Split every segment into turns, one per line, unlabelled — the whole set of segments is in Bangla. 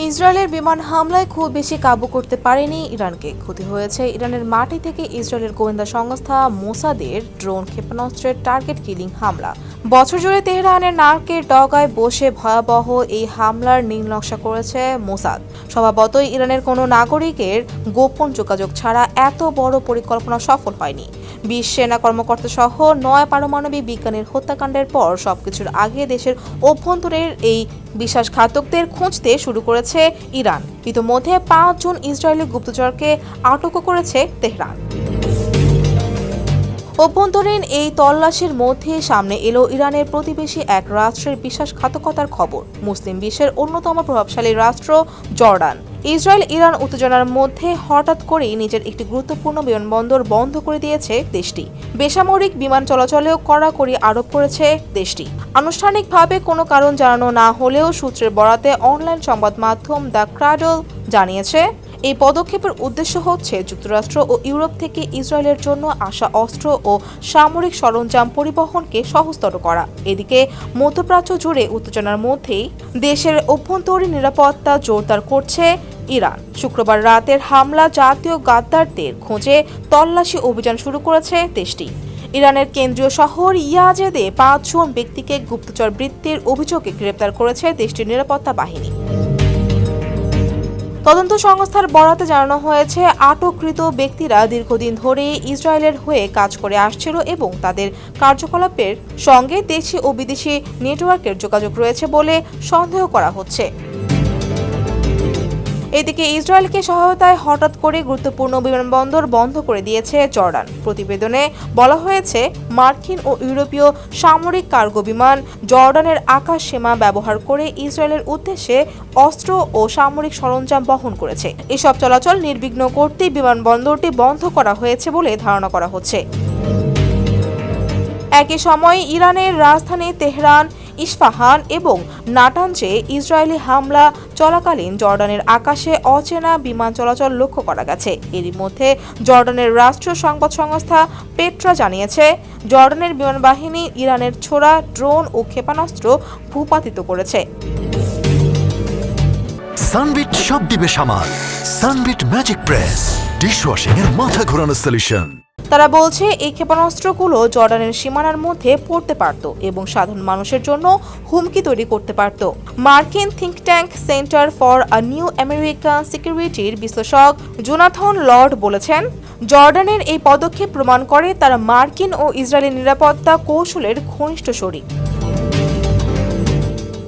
ইসরায়েলের বিমান হামলায় খুব বেশি কাবু করতে পারেনি ইরানকে। ক্ষতি হয়েছে ইরানের মাটি থেকে ইসরায়েলের গোয়েন্দা সংস্থা মোসাদের ড্রোন ক্ষেপণাস্ত্রের টার্গেট কিলিং হামলা। বছর জুড়ে তেহরানের নাকের ডগায় বসে ভয়াবহ এই হামলার নীল নকশা করেছে মোসাদ। স্বভাবতই ইরানের কোনো নাগরিকের গোপন যোগাযোগ ছাড়া এত বড় পরিকল্পনা সফল হয়নি। 20 সেনা কর্মকর্তা সহ 9 পারমাণবিক বিজ্ঞানীর হত্যাকাণ্ডের পর সবকিছুর আগে দেশের অভ্যন্তরের এই বিশ্বাসঘাতকদের খুঁজতে শুরু করেছে ইরান। ইতোমধ্যে 5 জন ইসরায়েলি গুপ্তচরকে আটকও করেছে তেহরান। অভ্যন্তরীণ এই তল্লাশির মধ্যে সামনে এলো ইরানের প্রতিবেশী এক রাষ্ট্রের বিশ্বাসঘাতকতার খবর। মুসলিম বিশ্বের অন্যতম প্রভাবশালী রাষ্ট্র জর্ডান ইসরায়েল ইরান উত্তেজনার মধ্যে হঠাৎ করেই নিজের একটি গুরুত্বপূর্ণ বিমানবন্দর বন্ধ করে দিয়েছে দেশটি। বেসামরিক বিমান চলাচলেও কড়াকড়ি আরোপ করেছে দেশটি। আনুষ্ঠানিকভাবে কোনো কারণ জানানো না হলেও সূত্রের বরাতে অনলাইন সংবাদ মাধ্যম দ্য ক্রাডল জানিয়েছে, এই পদক্ষেপের উদ্দেশ্য হচ্ছে যুক্তরাষ্ট্র ও ইউরোপ থেকে ইসরায়েলের জন্য আসা অস্ত্র ও সামরিক সরঞ্জাম পরিবহনকে সহজতর করা। এদিকে মধ্যপ্রাচ্য জুড়ে উত্তেজনার মধ্যেই দেশের অভ্যন্তরীণ নিরাপত্তা জোরদার করছে ইরান। শুক্রবার রাতের হামলা জাতীয় গাদ্দারদের খোঁজে তল্লাশি অভিযান শুরু করেছে দেশটি। ইরানের কেন্দ্রীয় শহর ইয়াজেদে 5 জন ব্যক্তিকে গুপ্তচর বৃত্তির অভিযোগে গ্রেপ্তার করেছে দেশটির নিরাপত্তা বাহিনী। তদন্ত সংস্থার বরাতে জানানো হয়েছে, আটককৃত ব্যক্তিরা দীর্ঘদিন ধরে ইসরায়েলের হয়ে কাজ করে আসছিল এবং তাদের কার্যকলাপের সঙ্গে দেশি ও বিদেশি নেটওয়ার্কের যোগাযোগ রয়েছে বলে সন্দেহ করা হচ্ছে। এদিকে ইসরায়েলকে সহায়তায় হঠাৎ করে গুরুত্বপূর্ণ বিমানবন্দর বন্ধ করে দিয়েছে জর্ডান। প্রতিবেদনে বলা হয়েছে, মার্কিন ও ইউরোপীয় সামরিক কার্গো বিমান জর্ডানের আকাশ সীমা ব্যবহার করে ইসরায়েলের উদ্দেশ্যে অস্ত্র ও সামরিক সরঞ্জাম বহন করেছে। এসব চলাচল নির্বিঘ্ন করতে বিমানবন্দরটি বন্ধ করা হয়েছে বলে ধারণা করা হচ্ছে। একই সময়ে ইরানের রাজধানী তেহরান, ইস্পাহান এবং নাটানজে ইসরায়েলি হামলা চলাকালীন জর্ডানের আকাশে অচেনা বিমান চলাচল লক্ষ্য করা গেছে। এরই মধ্যে জর্ডানের রাষ্ট্রীয় সংবাদ সংস্থা পেট্রা জানিয়েছে, জর্ডানের বিমান বাহিনী ইরানের ছোড়া ড্রোন ও ক্ষেপণাস্ত্র ভূপাতিত করেছে।
সানবিট সব দিবে সামাল। সানবিট ম্যাজিক প্রেস ডিশওয়াশিং এর মাথা ঘোরানো সলিউশন।
তারা বলছে, এই ক্ষেপণাস্ত্রগুলো জর্ডানের সীমানার মধ্যে পড়তে পারত এবং সাধারণ মানুষের জন্য হুমকি তৈরি করতে পারত। মার্কিন think tank centre for a new American সিকিউরিটির বিশ্লেষক জোনাথন লর্ড বলেছেন, জর্ডানের এই পদক্ষেপ প্রমাণ করে তারা মার্কিন ও ইসরায়েলি নিরাপত্তা কৌশলের ঘনিষ্ঠ শরিক।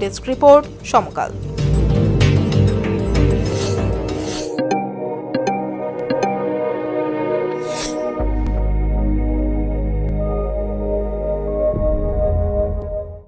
ডেস্ক রিপোর্ট, সমকাল।